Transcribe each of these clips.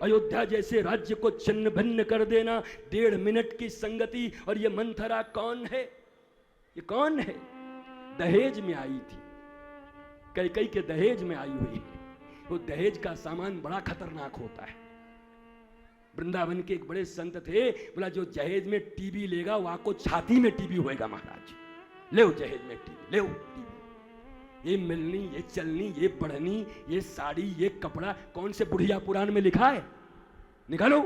अयोध्या जैसे राज्य को छिन्न भिन्न कर देना, 1.5 मिनट की संगति। और ये मंथरा कौन है? ये कौन है? दहेज में आई थी, कैकेयी के दहेज में आई हुई है। वो दहेज का सामान बड़ा खतरनाक होता है। वृंदावन के एक बड़े संत थे, बोला जो जहेज में टीबी लेगा वहां को छाती में टीबी होएगा महाराज। ले जहेज में टीबी, ले टीबी। ये मिलनी, ये चलनी, ये बढ़नी, ये साड़ी, ये कपड़ा, कौन से बुढ़िया पुराण में लिखा है? निकालो,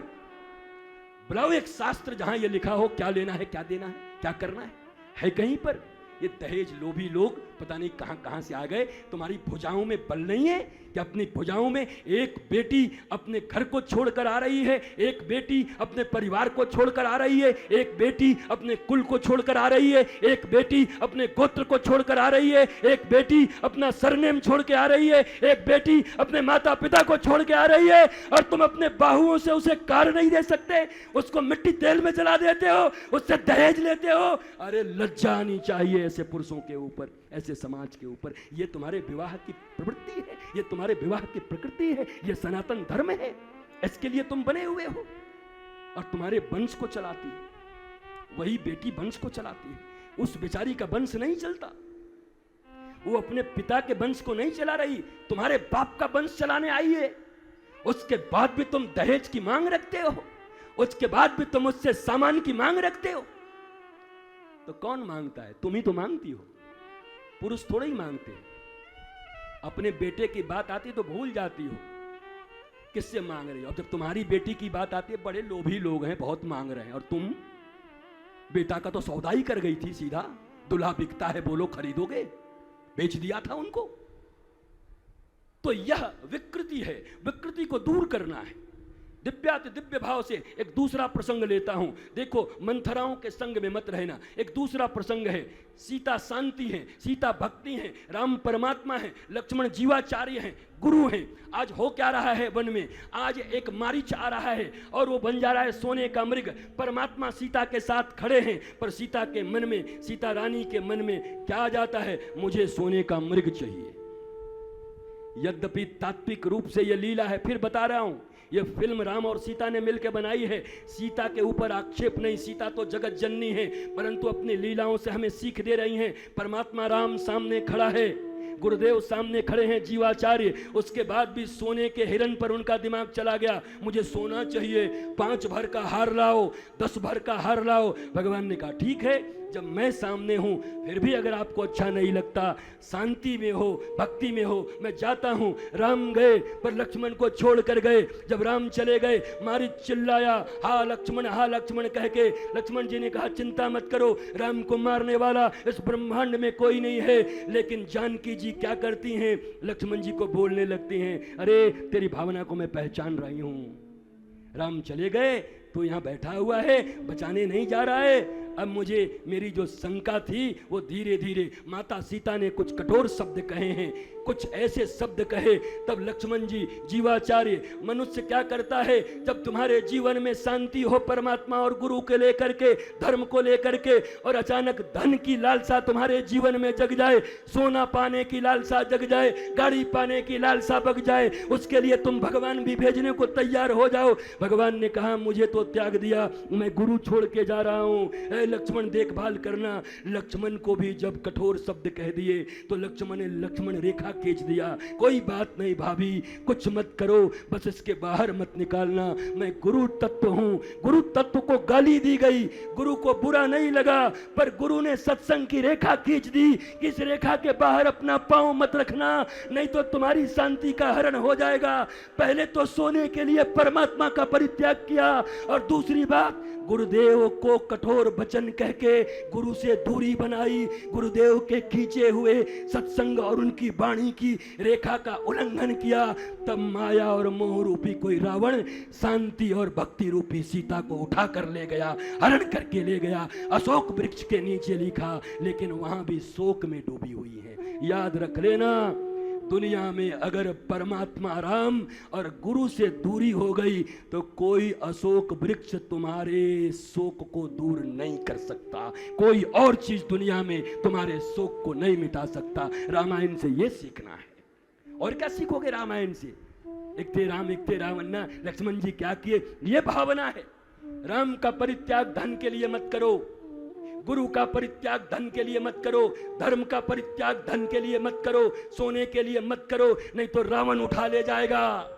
बुलाओ एक शास्त्र जहां ये लिखा हो क्या लेना है, क्या देना है, क्या करना है कहीं पर? ये दहेज लोभी लोग पता नहीं कहां कहां से आ गए। तुम्हारी भुजाओं में बल नहीं है कि अपनी भुजाओं में एक बेटी अपने घर को छोड़कर आ रही है, एक बेटी अपने परिवार को छोड़कर आ रही है, एक बेटी अपने कुल को छोड़कर आ रही है, एक बेटी अपने गोत्र को छोड़कर आ रही है, एक बेटी अपना सरनेम छोड़ के आ रही है, एक बेटी अपने माता पिता को छोड़ के आ रही है, और तुम अपने बाहुओं से उसे कार नहीं दे सकते, उसको मिट्टी तेल में जला देते हो, उससे दहेज लेते हो। अरे लज्जा आनी चाहिए ऐसे पुरुषों के ऊपर, ऐसे समाज के ऊपर। ये तुम्हारे विवाह की प्रवृत्ति है, ये तुम्हारे विवाह की प्रकृति है, ये सनातन धर्म है, इसके लिए तुम बने हुए हो। और तुम्हारे वंश को चलाती है वही बेटी, वंश को चलाती है। उस बेचारी का वंश नहीं चलता, वो अपने पिता के वंश को नहीं चला रही, तुम्हारे बाप का वंश चलाने आई है। उसके बाद भी तुम दहेज की मांग रखते हो, उसके बाद भी तुम उससे सामान की मांग रखते हो। तो कौन मांगता है? तुम ही तो मांगती हो, पुरुष थोड़े ही मांगते हैं। अपने बेटे की बात आती तो भूल जाती हो किससे मांग रही हो। अब जब तुम्हारी बेटी की बात आती है, बड़े लोभी लोग हैं, बहुत मांग रहे हैं, और तुम बेटा का तो सौदा ही कर गई थी सीधा। दूल्हा बिकता है, बोलो खरीदोगे? बेच दिया था उनको। तो यह विकृति है, विकृति को दूर करना है। दिव्याति दिव्य भाव से एक दूसरा प्रसंग लेता हूं। देखो, मंथराओं के संग में मत रहना। एक दूसरा प्रसंग है, सीता शांति है, सीता भक्ति है, राम परमात्मा है, लक्ष्मण जीवाचार्य हैं, गुरु हैं। आज हो क्या रहा है वन में? आज एक मारीच आ रहा है और वो बन जा रहा है सोने का मृग। परमात्मा सीता के साथ खड़े हैं, पर सीता के मन में, सीता रानी के मन में क्या आ जाता है? मुझे सोने का मृग चाहिए। यद्यपि तात्विक रूप से यह लीला है, फिर बता रहा हूं, यह फिल्म राम और सीता ने मिलकर बनाई है। सीता के ऊपर आक्षेप नहीं, सीता तो जगत जननी है, परंतु अपनी लीलाओं से हमें सीख दे रही हैं। परमात्मा राम सामने खड़ा है, गुरुदेव सामने खड़े हैं, जीवाचार्य। उसके बाद भी सोने के हिरण पर उनका दिमाग चला गया। मुझे सोना चाहिए, 5 भर का हार लाओ, 10 भर का हार लाओ। भगवान ने कहा ठीक है, जब मैं सामने हूं, फिर भी अगर आपको अच्छा नहीं लगता, शांति में हो, भक्ति में हो, मैं जाता हूं। राम गए, पर लक्ष्मण को छोड़ कर गए। जब राम चले गए, मारीच चिल्लाया, हा लक्ष्मण कह के। लक्ष्मण जी ने कहा चिंता मत करो, राम को मारने वाला इस ब्रह्मांड में कोई नहीं है। लेकिन जानकी जी क्या करती हैं? लक्ष्मण जी को बोलने लगती हैं, अरे तेरी भावना को मैं पहचान रही हूं। राम चले गए तो यहां बैठा हुआ है, बचाने नहीं जा रहा है। अब मुझे, मेरी जो शंका थी वो धीरे धीरे, माता सीता ने कुछ कठोर शब्द कहे हैं, कुछ ऐसे शब्द कहे। तब लक्ष्मण जी जीवाचार्य, मनुष्य क्या करता है जब तुम्हारे जीवन में शांति हो परमात्मा और गुरु के लेकर के, धर्म को लेकर के, और अचानक धन की लालसा तुम्हारे जीवन में जग जाए, सोना पाने की लालसा जग जाए, गाड़ी पाने की लालसा बग जाए, उसके लिए तुम भगवान भी भेजने को तैयार हो जाओ। भगवान ने कहा मुझे तो त्याग दिया, मैं गुरु छोड़ के जा रहा हूं, लक्ष्मण देखभाल करना। लक्ष्मण को भी जब कठोर शब्द कह दिए तो लक्ष्मण ने लक्ष्मण रेखा खींच दिया। कोई बात नहीं भाभी, कुछ मत करो, बस इसके बाहर मत निकालना, मैं गुरु तत्व हूं। गुरु तत्व को गाली दी गई, गुरु को बुरा नहीं लगा, पर गुरु ने सत्संग की रेखा खींच दी कि इस रेखा के बाहर अपना पांव मत रखना, नहीं तो तुम्हारी शांति का हरण हो जाएगा। पहले तो सोने के लिए परमात्मा का परित्याग किया, और दूसरी बात, गुरुदेव को कठोर वचन कह के गुरु से दूरी बनाई। गुरुदेव के खींचे हुए सत्संग और उनकी वाणी की रेखा का उल्लंघन किया। तब माया और मोह रूपी कोई रावण शांति और भक्ति रूपी सीता को उठा कर ले गया, हरण करके ले गया, अशोक वृक्ष के नीचे लिखा, लेकिन वहां भी शोक में डूबी हुई है। याद रख लेना, दुनिया में अगर परमात्मा राम और गुरु से दूरी हो गई तो कोई अशोक वृक्ष तुम्हारे शोक को दूर नहीं कर सकता, कोई और चीज दुनिया में तुम्हारे शोक को नहीं मिटा सकता। रामायण से ये सीखना है। और क्या सीखोगे रामायण से? एक थे राम एक थे रावण ना। लक्ष्मण जी क्या किए, ये भावना है। राम का परित्याग धन के लिए मत करो, गुरु का परित्याग धन के लिए मत करो, धर्म का परित्याग धन के लिए मत करो, सोने के लिए मत करो, नहीं तो रावण उठा ले जाएगा,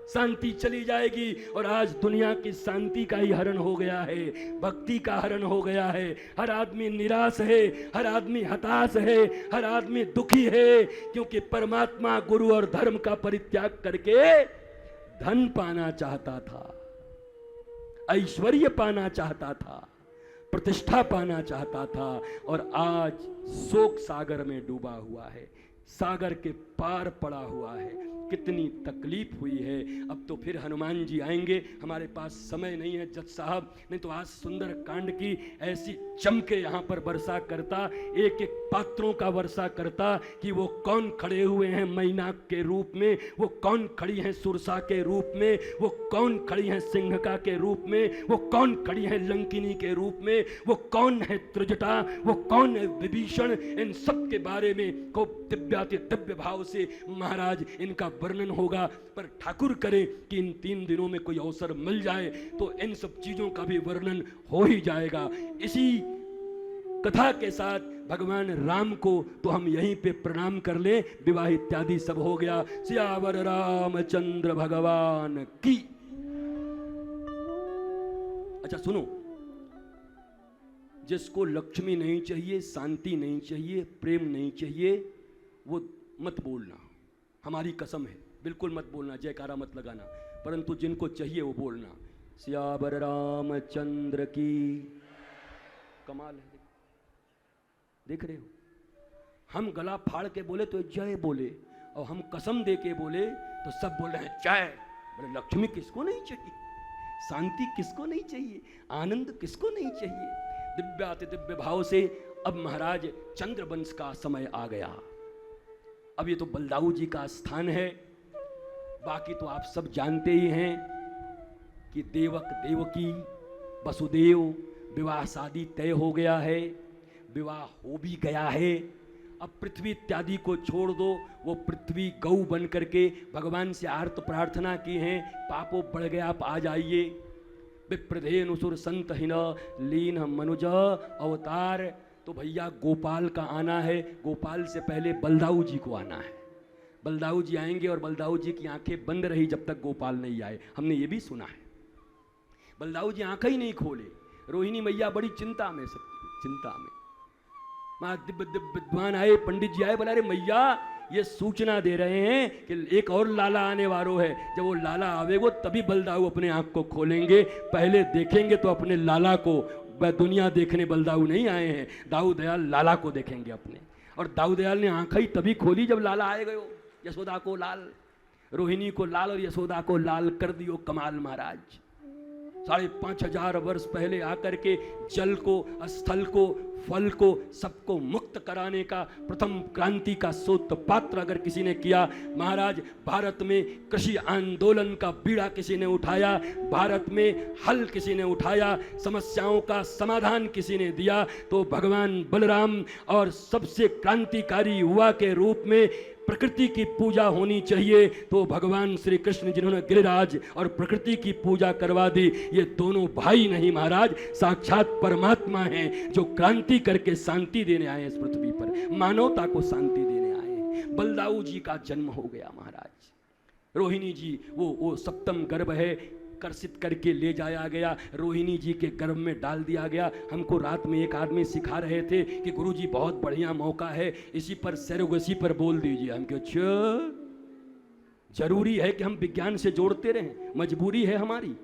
शांति चली जाएगी। और आज दुनिया की शांति का ही हरण हो गया है, भक्ति का हरण हो गया है। हर आदमी निराश है, हर आदमी हताश है, हर आदमी दुखी है, क्योंकि परमात्मा गुरु और धर्म का परित्याग करके धन पाना चाहता था, ऐश्वर्य पाना चाहता था, प्रतिष्ठा पाना चाहता था, और आज शोक सागर में डूबा हुआ है, सागर के पार पड़ा हुआ है। कितनी तकलीफ हुई है। अब तो फिर हनुमान जी आएंगे, हमारे पास समय नहीं है जज साहब, नहीं तो आज सुंदर कांड की ऐसी चमके यहाँ पर वर्षा करता, एक एक पात्रों का वर्षा करता कि वो कौन खड़े हुए हैं मैनाक के रूप में, वो कौन खड़ी हैं सुरसा के रूप में, वो कौन खड़ी हैं सिंहका के रूप में, वो कौन खड़ी हैं लंकिनी के रूप में, वो कौन है त्रिजटा, वो कौन है विभीषण। इन सब के बारे में खूब दिव्याति दिव्य भाव से महाराज इनका वर्णन होगा। पर ठाकुर करे कि इन 3 दिनों में कोई अवसर मिल जाए तो इन सब चीजों का भी वर्णन हो ही जाएगा। इसी कथा के साथ भगवान राम को तो हम यहीं पे प्रणाम कर ले, विवाह इत्यादि सब हो गया। सियावर रामचंद्र भगवान की। अच्छा सुनो, जिसको लक्ष्मी नहीं चाहिए, शांति नहीं चाहिए, प्रेम नहीं चाहिए, वो मत बोलना, हमारी कसम है, बिल्कुल मत बोलना, जयकारा मत लगाना, परंतु जिनको चाहिए वो बोलना। सियावर रामचंद्र की। कमाल है, देख रहे हो, हम गला फाड़ के बोले तो जय बोले, और हम कसम दे के बोले तो सब बोल रहे हैं जय। बोले लक्ष्मी किसको नहीं चाहिए, शांति किसको नहीं चाहिए, आनंद किसको नहीं चाहिए। दिव्याति दिव्य भाव से अब महाराज चंद्रवंश का समय आ गया। अब ये तो बलदाऊ जी का स्थान है, बाकी तो आप सब जानते ही हैं कि देवक देवकी वसुदेव विवाह शादी तय हो गया है, विवाह हो भी गया है। अब पृथ्वी इत्यादि को छोड़ दो, वो पृथ्वी गौ बन करके भगवान से आर्त प्रार्थना की है, पापों बढ़ गया, आप आ जाइए। विप्रधेनुसुर संत हिन लीन मनुज अवतार। तो भैया गोपाल का आना है, गोपाल से पहले बलदाऊ जी को आना है। बलदाऊ जी आएंगे और बलदाऊ जी की आंखें बंद रही जब तक गोपाल नहीं आए, हमने ये भी सुना है। बलदाऊ जी आंखें ही नहीं खोले, रोहिणी मैया बड़ी चिंता में, सब चिंता में। वहां दिव्य दिव्य विद्वान आए, पंडित जी आए, बोला अरे मैया ये सूचना दे रहे हैं कि एक और लाला आने वालों है, जब वो लाला आवेगो तभी बलदाऊ अपने आंख को खोलेंगे, पहले देखेंगे तो अपने लाला को। वह दुनिया देखने बलदाऊ नहीं आए हैं, दाऊ दयाल लाला को देखेंगे अपने। और दाऊ दयाल ने आंखें ही तभी खोली जब लाला आए गए। यशोदा को लाल, रोहिणी को लाल और यशोदा को लाल कर दियो कमाल महाराज। 5,500 वर्ष पहले आकर के जल को, स्थल को, फल को, सबको मुक्त कराने का प्रथम क्रांति का सूत्रपात्र अगर किसी ने किया, महाराज भारत में कृषि आंदोलन का बीड़ा किसी ने उठाया, भारत में हल किसी ने उठाया, समस्याओं का समाधान किसी ने दिया, तो भगवान बलराम। और सबसे क्रांतिकारी युवा के रूप में प्रकृति की पूजा होनी चाहिए, तो भगवान श्री कृष्ण जिन्होंने गिरिराज और प्रकृति की पूजा करवा दी। ये दोनों भाई नहीं महाराज, साक्षात परमात्मा हैं जो क्रांति करके शांति देने आए इस पृथ्वी पर, मानवता को शांति देने आए हैं। बलदाऊ जी का जन्म हो गया महाराज। रोहिणी जी वो सप्तम गर्भ है, कर्षित करके ले जाया गया, रोहिणी जी के गर्भ में डाल दिया गया। हमको रात में एक आदमी सिखा रहे थे कि गुरुजी बहुत बढ़िया मौका है, इसी पर सरोगेसी पर बोल दीजिए। हम क्यों, अच्छा जरूरी है कि हम विज्ञान से जोड़ते रहें, मजबूरी है हमारी।